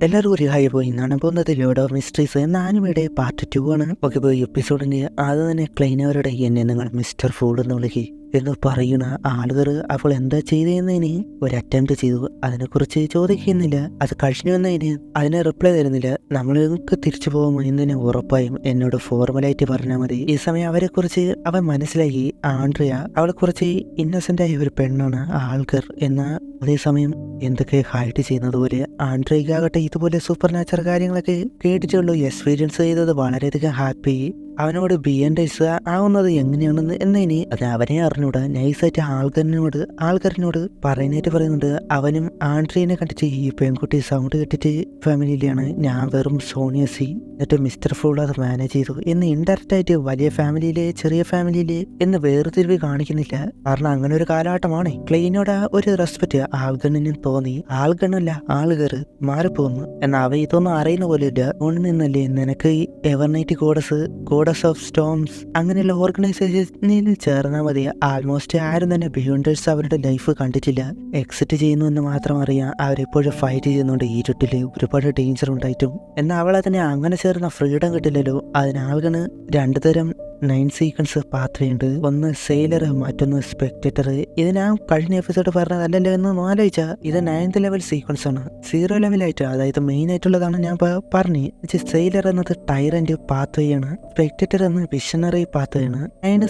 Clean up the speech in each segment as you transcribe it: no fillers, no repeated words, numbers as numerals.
എല്ലാവരും ഒരു ഹായ് പോയി എന്നാണ് പോകുന്നത് ലോഡ് ഓഫ് മിസ്റ്ററീസ് എന്ന ആനിമയുടെ പാർട്ട് 2 ആണ്. ഓക്കെ, പോയി എപ്പിസോഡിന് ആദ്യം തന്നെ ക്ലൈനവരുടെ എന്നെ നിങ്ങൾ മിസ്റ്റർ ഫൂഡ് എന്ന് വിളിക്കുക എന്ന് പറയുന്ന ആളുകൾ അപ്പോൾ എന്താ ചെയ്തതെന്നതിന് ഒരു അറ്റംപ്റ്റ് ചെയ്തു. അതിനെക്കുറിച്ച് ചോദിക്കുന്നില്ല. അത് കഴിഞ്ഞു വന്നതിന് അതിനെ റിപ്ലൈ തരുന്നില്ല. നമ്മൾക്ക് തിരിച്ചു പോകുമ്പോൾ എന്നതിന് ഉറപ്പായും എന്നോട് ഫോർമലായിട്ട് പറഞ്ഞാൽ മതി. ഈ സമയം അവരെക്കുറിച്ച് അവൻ മനസ്സിലാക്കി. ആൻഡ്രിയ അവളെ കുറിച്ച് ഇന്നസെന്റ് ആയ ഒരു പെണ്ണാണ് ആൾക്കാർ എന്ന അതേസമയം എന്തൊക്കെ ഹൈഡ് ചെയ്യുന്നത് പോലെ ആൻഡ്രിയക്കാകട്ടെ ഇതുപോലെ സൂപ്പർ നാച്ചുറൽ കാര്യങ്ങളൊക്കെ കേട്ടിട്ടുള്ളൂ. എക്സ്പീരിയൻസ് ചെയ്തത് വളരെയധികം ഹാപ്പി. അവനോട് ബിയൻഡേഴ്സ് ആവുന്നത് എങ്ങനെയാണെന്ന് എന്നതിന് അത് അവനെ അറിഞ്ഞൂടാ. നൈസായിട്ട് ആൾക്കാരനോട് പറയാനായിട്ട് പറയുന്നുണ്ട്. അവനും ആൻഡ്രിയനെ കണ്ടിട്ട് ഈ പെൺകുട്ടി സൗണ്ട് കേട്ടിട്ട് ഫാമിലിയിലാണ്, ഞാൻ വെറും സോണിയസി എന്നിട്ട് മിസ്റ്റർ ഫൂൾ അത് മാനേജ് ചെയ്തു എന്ന് ഇൻഡയറക്റ്റ് ആയിട്ട് വലിയ ഫാമിലിയിലെ ചെറിയ ഫാമിലിയിലെ എന്ന് വേർതിരിവ് കാണിക്കുന്നില്ല. കാരണം അങ്ങനെ ഒരു കാലഘട്ടമാണ്. ക്ലൈനോട് ഒരു റെസ്പെക്ട് ആൾഗണ്ണിനും തോന്നി. ആൾഗണ്ണല്ല ആളുകർ മാറിപ്പോകുന്നു എന്നാൽ അവ ഇതൊന്നും അറിയുന്ന പോലെ ഇല്ല. ഓണിൽ നിന്നല്ലേ നിനക്ക് ഈ എവർനൈറ്റ് ഗോഡസ് ഓഫ് സ്റ്റോംസ് അങ്ങനെയുള്ള ഓർഗനൈസേഷനിൽ ചേർന്നാൽ മതി. ആൾമോസ്റ്റ് ആരും തന്നെ ബിയോണ്ടേഴ്സ് അവരുടെ ലൈഫ് കണ്ടിട്ടില്ല. എക്സിറ്റ് ചെയ്യുന്നു എന്ന് മാത്രം അറിയാം. അവരെപ്പോഴും ഫൈറ്റ് ചെയ്യുന്നുണ്ട് ഇരുട്ടിൽ. ഒരുപാട് ഡേഞ്ചർ ഉണ്ടായിട്ടും എന്നാൽ അവളെ തന്നെ അങ്ങനെ ചേർന്ന ഫ്രീഡം കിട്ടില്ലല്ലോ. അതിനാളുകണ് രണ്ടു തരം 9 സീക്വൻസ് പാത്രയുണ്ട്. ഒന്ന് സെയിലർ, മറ്റൊന്ന് സ്പെക്ടേറ്റർ. ഇത് ഞാൻ കഴിഞ്ഞ എപ്പിസോഡ് പറഞ്ഞതല്ലല്ലോ എന്ന് ആലോചിച്ചാൽ ഇത് 9th ലെവൽ സീക്വൻസ് ആണ്. 0 ലെവലായിട്ട് അതായത് മെയിൻ ആയിട്ടുള്ളതാണ് ഞാൻ പറഞ്ഞു. സെയിലർ എന്നത് ടൈറന്റ് പാത്വേ ആണ്. സ്പെക്ടേറ്റർ എന്ന വിഷണറി പാത്വേ ആണ്.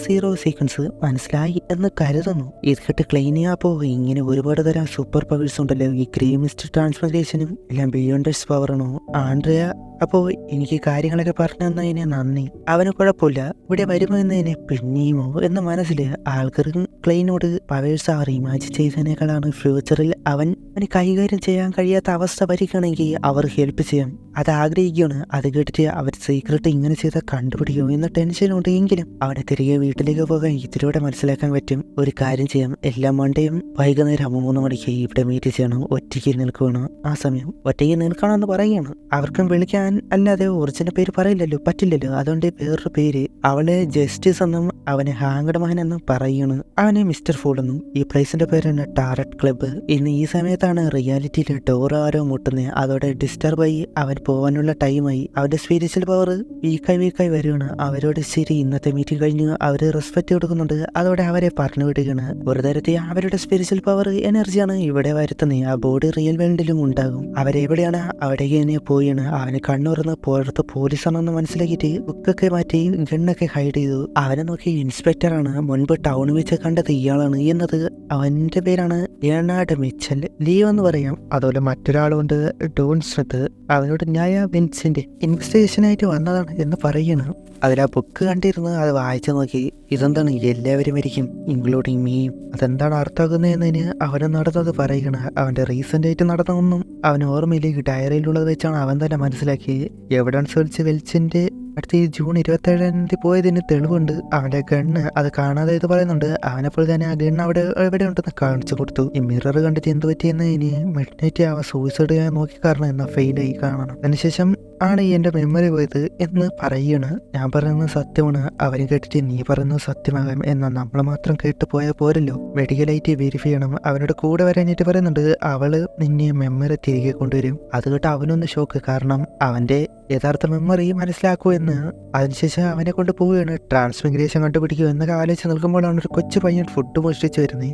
0 സീക്വൻസ് മനസ്സിലായി എന്ന് കരുതുന്നു. ഇത് കേട്ട് ക്ലൈനിയാപ്പോ ഇങ്ങനെ ഒരുപാട് തരം സൂപ്പർ പവേഴ്സ് ഉണ്ടല്ലോ. ഈ ക്രീമിസ്റ്റ് ട്രാൻസ്ഫർമേഷനും എല്ലാം ബിയോണ്ടേഴ്സ് പവറാണോ ആൻഡ്രിയ? അപ്പോൾ എനിക്ക് കാര്യങ്ങളൊക്കെ പറഞ്ഞു തന്നതിന് നന്ദി. അവന് കുഴപ്പമില്ല. ഇവിടെ വരുമോ എന്നതിനെ പിന്നെയുമോ എന്ന മനസ്സിൽ ആൾക്കാർ ക്ലൈനോട് പവേഴ്സ് അവർ ഇമാജിൻ ചെയ്തതിനേക്കാളാണ് ഫ്യൂച്ചറിൽ അവന് കൈകാര്യം ചെയ്യാൻ കഴിയാത്ത അവസ്ഥ വരികയാണെങ്കിൽ അവർ ഹെൽപ്പ് ചെയ്യാം അത് ആഗ്രഹിക്കുകയാണ്. അത് കേട്ടിട്ട് അവർ സീക്രട്ട് ഇങ്ങനെ ചെയ്താൽ കണ്ടുപിടിക്കുമോ എന്ന ടെൻഷനുണ്ട്. എങ്കിലും അവനെ തിരികെ വീട്ടിലേക്ക് പോകാൻ ഇതിലൂടെ മനസ്സിലാക്കാൻ പറ്റും. ഒരു കാര്യം ചെയ്യാം, എല്ലാ മണ്ടയും വൈകുന്നേരം 3 മണിക്ക് ഇവിടെ മീറ്റ് ചെയ്യണം. ഒറ്റയ്ക്ക് നിൽക്കണം. ആ സമയം ഒറ്റയ്ക്ക് നിൽക്കണമെന്ന് പറയുകയാണ്. അവർക്കും വിളിക്കാൻ അല്ലാതെ ഒറിജിനൽ പേര് പറയില്ലല്ലോ, പറ്റില്ലല്ലോ. അതുകൊണ്ട് വേറൊരു പേര്. അവളെ ജസ്റ്റിസ് എന്നും അവനെ ഹാങ്ഡ് മാൻ എന്നും പറയുന്നു. അവനെ മിസ്റ്റർ ഫൂൾ എന്നും. ഈ പ്ലേസിന്റെ പേരാണ് ടാരറ്റ് ക്ലബ്ബ്. ഇന്ന് ഈ സമയത്താണ് റിയാലിറ്റിയിൽ ഡോർ ആരോ മുട്ടുന്നത്. അതോടെ ഡിസ്റ്റർബ് ആയി അവൻ പോകാനുള്ള ടൈമായി. അവന്റെ സ്പിരിച്വൽ പവർ വീക്കായി വരികയാണ്. അവരോട് ശരി ഇന്നത്തെ മീറ്റിംഗ് കഴിഞ്ഞ് അവര് റെസ്പെക്ട് കൊടുക്കുന്നുണ്ട്. അതോടെ അവരെ പറഞ്ഞു വിടുകയാണ്. ഒരു തരത്തിൽ അവരുടെ സ്പിരിച്വൽ പവർ എനർജിയാണ് ഇവിടെ വരുത്തുന്നത്. ആ ബോഡി റിയൽ വേൾഡിലും ഉണ്ടാകും. അവരെവിടെയാണ് അവിടേക്ക് തന്നെ പോയാണ്. അവന് കണ്ണുറന്ന് പുറത്ത് പോലീസാണെന്ന് മനസ്സിലാക്കിയിട്ട് ബുക്കൊക്കെ മാറ്റി ഗണ്ണൊക്കെ ഹൈഡ് ചെയ്തു. അവനെ നോക്കി ഇൻസ്പെക്ടറാണ്. മുൻപ് ടൗണിൽ വെച്ച് കണ്ടത് ഇയാളാണ് എന്നത്. അവന്റെ പേരാണ് ലിയനാർഡ് മിച്ചൽ. ലീവ് എന്ന് പറയാം. അതുപോലെ മറ്റൊരാളുണ്ട് ഡോൺ സ്മിത്ത്. അവനോട് ന്യായ വിൻസിന്റെ ഇൻവെസ്റ്റിഗേഷനായിട്ട് വന്നതാണ് എന്ന് പറയണം. അതിലാ ബുക്ക് കണ്ടിരുന്ന് അത് വായിച്ചു നോക്കി. ഇതെന്താണ് എല്ലാവരും മരിക്കും ഇൻക്ലൂഡിങ് മീയും. അതെന്താണ് അർത്ഥമാക്കുന്നതെന്നതിന് അവന് നടന്നത് പറയണ. അവന്റെ റീസെന്റ് ആയിട്ട് നടന്നതൊന്നും അവന് ഓർമ്മയിലേക്ക് ഡയറിയിലുള്ളത് വെച്ചാണ് അവൻ തന്നെ മനസ്സിലാക്കി. എവിഡൻസ് വെച്ച് വെൽച്ചിന്റെ അടുത്ത് ഈ ജൂൺ 27 പോയതിന് തെളിവുണ്ട്. അവന്റെ ഗണ്ണ് അത് കാണാതെ ഇത് പറയുന്നുണ്ട്. അവനപ്പോൾ തന്നെ ആ ഗണ്ണ് അവിടെ എവിടെ ഉണ്ടെന്ന് കാണിച്ചു കൊടുത്തു. ഈ മിറർ കണ്ടിട്ട് എന്ത് പറ്റിയെന്ന് ഇനി മിഡ്നൈറ്റ് അവൻ സൂയിസൈഡ് ചെയ്യാൻ നോക്കി കാരണം എന്നാ ഫെയിലായി കാണണം. അതിനുശേഷം ആണ് എന്റെ മെമ്മറി പോയത് എന്ന് പറയാണ്. ഞാൻ പറയുന്നത് സത്യമാണ്. അവന് കേട്ടിട്ട് നീ പറയുന്നത് സത്യമാകാം എന്നാൽ നമ്മൾ മാത്രം കേട്ട് പോയാൽ പോരല്ലോ. മെഡിക്കലായിട്ട് വെരിഫൈ ചെയ്യണം. അവനോട് കൂടെ വരാനായിട്ട് പറയുന്നുണ്ട്. അവള് നിന്നെ മെമ്മറി തിരികെ കൊണ്ടുവരും. അത് കേട്ട് അവനൊന്ന് ഷോക്ക്. കാരണം അവന്റെ യഥാർത്ഥ മെമ്മറി മനസ്സിലാക്കൂ എന്ന്. അതിനുശേഷം അവനെ കൊണ്ട് പോവുകയാണ്. ട്രാൻസ്മിഗ്രേഷൻ കണ്ടുപിടിക്കുക എന്നൊക്കെ ആലോചിച്ച് നിൽക്കുമ്പോഴാണ് ഒരു കൊച്ചു പയ്യൻ ഫുഡ് മോഷ്ടിച്ച് വരുന്നത്.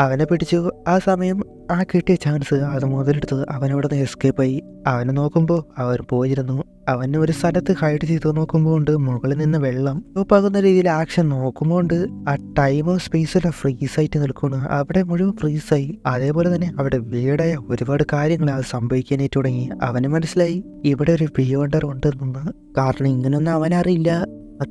അവനെ പിടിച്ചു. ആ സമയം ആ കിട്ടിയ ചാൻസ് അത് മുതലെടുത്ത് അവനവിടെ നിന്ന് എസ്കേപ്പായി. അവനെ നോക്കുമ്പോൾ അവർ പോയിരുന്നു. അവന് ഒരു സ്ഥലത്ത് ഹൈഡ് ചെയ്ത് നോക്കുമ്പോൾ ഉണ്ട് മുകളിൽ നിന്ന് വെള്ളം ൂപ്പാകുന്ന രീതിയിൽ ആക്ഷൻ നോക്കുമ്പോൾ ഉണ്ട് ആ ടൈമോ സ്പേസിലോ ഫ്രീസായിട്ട് നിൽക്കുന്നു. അവിടെ മുഴുവൻ ഫ്രീസായി. അതേപോലെ തന്നെ അവിടെ വീടായ ഒരുപാട് കാര്യങ്ങൾ അത് സംഭവിക്കാനായിട്ട് തുടങ്ങി. അവന് മനസ്സിലായി ഇവിടെ ഒരു ബിയോണ്ടർ ഉണ്ടെന്ന്. കാരണം ഇങ്ങനൊന്നും അവനറിയില്ല.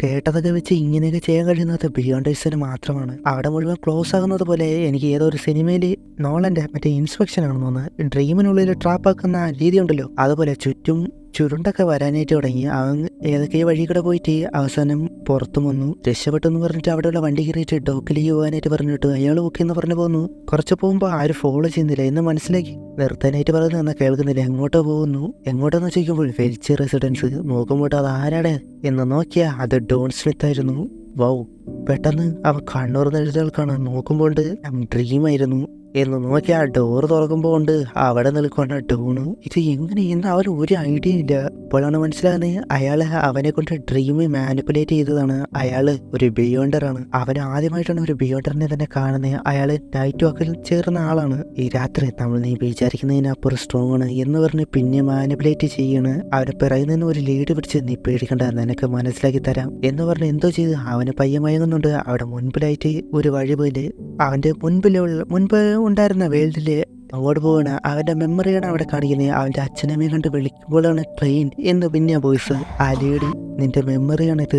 കേട്ടതൊക്കെ വെച്ച് ഇങ്ങനെയൊക്കെ ചെയ്യാൻ കഴിയുന്നത് ബിയോണ്ടേഴ്സിന് മാത്രമാണ്. അവിടെ മുഴുവൻ ക്ലോസ് ആകുന്നത് പോലെ എനിക്ക് ഏതോ ഒരു സിനിമയിൽ നോളന്റെ മറ്റേ ഇൻസ്പെക്ഷൻ ആണെന്ന് തോന്നുന്നത്. ഡ്രീമിനുള്ളിൽ ട്രാപ്പാക്കുന്ന രീതി ഉണ്ടല്ലോ, അതുപോലെ ചുറ്റും ചുരുണ്ടൊക്കെ വരാനായിട്ട് തുടങ്ങി. അവൻ ഏതൊക്കെ വഴി കൂടെ പോയിട്ട് അവസാനം പുറത്തും വന്നു. രക്ഷപ്പെട്ടെന്ന് പറഞ്ഞിട്ട് അവിടെയുള്ള വണ്ടി കയറിയിട്ട് ഡോക്കിലേക്ക് പോകാനായിട്ട് പറഞ്ഞിട്ട് അയാൾ ഓക്കെ എന്ന് പറഞ്ഞു പോകുന്നു. കുറച്ച് പോകുമ്പോൾ ആരും ഫോളോ ചെയ്യുന്നില്ല എന്ന് മനസ്സിലാക്കി. നിർത്താനായിട്ട് പറയുന്നത് എന്നാൽ കേൾക്കുന്നില്ല. എങ്ങോട്ടോ പോകുന്നു. എങ്ങോട്ടെന്ന് ചോദിക്കുമ്പോൾ വെൽച്ച് റെസിഡൻസ്. നോക്കുമ്പോൾ അത് ആരാടെ എന്ന് നോക്കിയാ അത് ഡോൺ സ്മിത്ത് ആയിരുന്നു. വൗ, പെട്ടെന്ന് അവൻ കണ്ണൂർന്ന് എഴുതേൽക്കാണ്. നോക്കുമ്പോൾ ഡ്രീമായിരുന്നു. എന്ന് നോക്കി ആ ഡോർ തുറക്കുമ്പോൾ ഉണ്ട് അവിടെ നിൽക്കുന്ന ഡൂണു. ഇത് എങ്ങനെയെന്ന് അവൻ ഒരു ഐഡിയ ഇല്ല. ഇപ്പോഴാണ് മനസ്സിലാകുന്നത് അയാള് അവനെ കൊണ്ട് ഡ്രീം മാനിപ്പുലേറ്റ് ചെയ്തതാണ്. അയാള് ഒരു ബിയോണ്ടറാണ്. അവൻ ആദ്യമായിട്ടാണ് ഒരു ബിയോണ്ടറിനെ തന്നെ കാണുന്നത്. അയാള് നൈറ്റ് വാക്കിൽ ചേർന്ന ആളാണ്. ഈ രാത്രി നമ്മൾ നീ വിചാരിക്കുന്നതിനപ്പുറം സ്ട്രോങ് ആണ് എന്ന് പറഞ്ഞ് പിന്നെ മാനിപ്പുലേറ്റ് ചെയ്യാണ്. അവനെ പിറകിൽ നിന്ന് ഒരു ലീഡ് പിടിച്ച് നീ പേടിക്കണ്ട, നിനക്ക് മനസ്സിലാക്കി തരാം എന്ന് പറഞ്ഞ് എന്തോ ചെയ്ത് അവന് പയ്യെ മയങ്ങുന്നുണ്ട്. അവിടെ മുൻപിലായിട്ട് ഒരു വഴി പോലെ അവന്റെ മുൻപ് ഉണ്ടായിരുന്ന വേൾഡില് അങ്ങോട്ട് പോവാണ്. അവന്റെ മെമ്മറിയാണ് അവിടെ കാണിക്കുന്നത്. അവന്റെ അച്ഛനമ്മയെ കണ്ട് വിളിക്കുമ്പോഴാണ് ട്രെയിൻ എന്ന് പിന്നെ വോയിസ്. ആ ലേഡി നിന്റെ മെമ്മറിയാണ് ഇത്,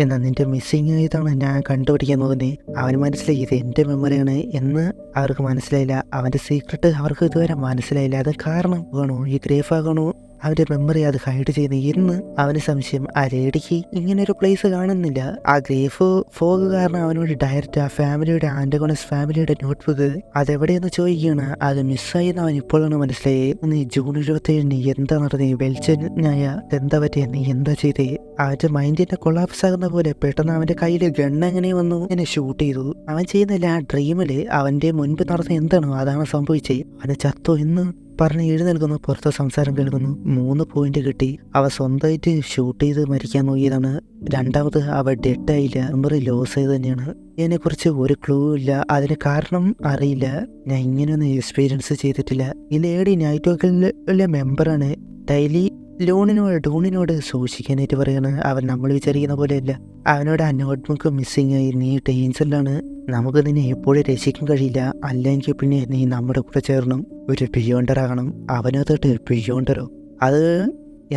എന്നാൽ നിന്റെ മിസ്സിങ് ആയതാണ് ഞാൻ കണ്ടുപിടിക്കാൻ നോക്കുന്നത്. അവന് മനസ്സിലായി ഇത് എൻ്റെ മെമ്മറിയാണ് എന്ന് അവർക്ക് മനസ്സിലായില്ല. അവന്റെ സീക്രട്ട് അവർക്ക് ഇതുവരെ മനസ്സിലായില്ല. അത് കാരണം ആണോ ഈ ഗ്രേഫാകണോ അവന്റെ മെമ്മറി അത് ഹൈഡ് ചെയ്യുന്നത് എന്ന് അവന് സംശയം. ആ ലേഡിക്ക് ഇങ്ങനെ ഒരു പ്ലേസ് കാണുന്നില്ല. ആ ഗ്രേഫ് ഫോഗ് കാരണം അവനോട് ഡയറക്റ്റ് ആ ഫാമിലിയുടെ ആന്റഗോണിസ്റ്റ് ഫാമിലിയുടെ നോട്ട്ബുക്ക് അതെവിടെയെന്ന് ചോദിക്കുകയാണ്. അത് മിസ്സായെന്ന് അവൻ ഇപ്പോഴാണ് മനസ്സിലായി. നീ ജൂൺ 27 എന്താ നടന്നത്? വെൽച്ചനായ എന്താ പറ്റിയ? നീ എന്താ ചെയ്തേ? അവന്റെ മൈൻഡിന്റെ കൊളാപ്സ് ആകുന്ന പോലെ പെട്ടെന്ന് അവന്റെ കയ്യിൽ ഗണ്ണ് എങ്ങനെ വന്നു? ഇങ്ങനെ ഷൂട്ട് ചെയ്തു. അവൻ ചെയ്യുന്നില്ല. ആ ഡ്രീമില് അവന്റെ മുൻപ് നടന്ന എന്താണോ അതാണ് സംഭവിച്ചത്. അവന് ചത്തോ എന്ന് പറഞ്ഞ് എഴുന്നേൽക്കുന്നു. പുറത്തെ സംസാരം കേൾക്കുന്നു. 3 പോയിന്റ് കിട്ടി. അവ സ്വന്തമായിട്ട് ഷൂട്ട് ചെയ്ത് മരിക്കാൻ നോക്കിയതാണ്. രണ്ടാമത് അവ ഡെഡായില്ല, മെമ്മറി ലോസ് ചെയ്ത് തന്നെയാണ്. ഇതിനെക്കുറിച്ച് ഒരു ക്ലൂ ഇല്ല. അതിന് കാരണം അറിയില്ല. ഞാൻ ഇങ്ങനെയൊന്നും എക്സ്പീരിയൻസ് ചെയ്തിട്ടില്ല. ഈ ലേഡി നൈറ്റ് വാക്കിലെ മെമ്പറാണ്. ഡെയിലി ഡൂണിനോട് സൂക്ഷിക്കാനായിട്ട് പറയാണ്. അവൻ നമ്മൾ വിചാരിക്കുന്ന പോലെയല്ല. അവനോട് ആ നോട്ട്ബുക്ക് മിസ്സിങ് ആയി. നീ ഡേഞ്ചറിലാണ്. നമുക്ക് നിന്നെ എപ്പോഴും രക്ഷിക്കാൻ കഴിയില്ല. അല്ലെങ്കിൽ പിന്നെ നീ നമ്മുടെ കൂടെ ചേർന്നും ഒരു ബിയോണ്ടർ ആകണം. അവനോട്ട് ബിയോണ്ടറോ അത്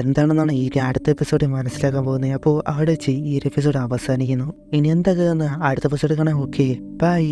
എന്താണെന്നാണ് ഈ അടുത്ത എപ്പിസോഡ് മനസ്സിലാക്കാൻ പോകുന്നത്. അപ്പോൾ അവിടെ വെച്ച് ഈ ഒരു എപ്പിസോഡ് അവസാനിക്കുന്നു. ഇനി എന്തൊക്കെയാണെന്ന് അടുത്ത എപ്പിസോഡ് കാണാം. Okay, by.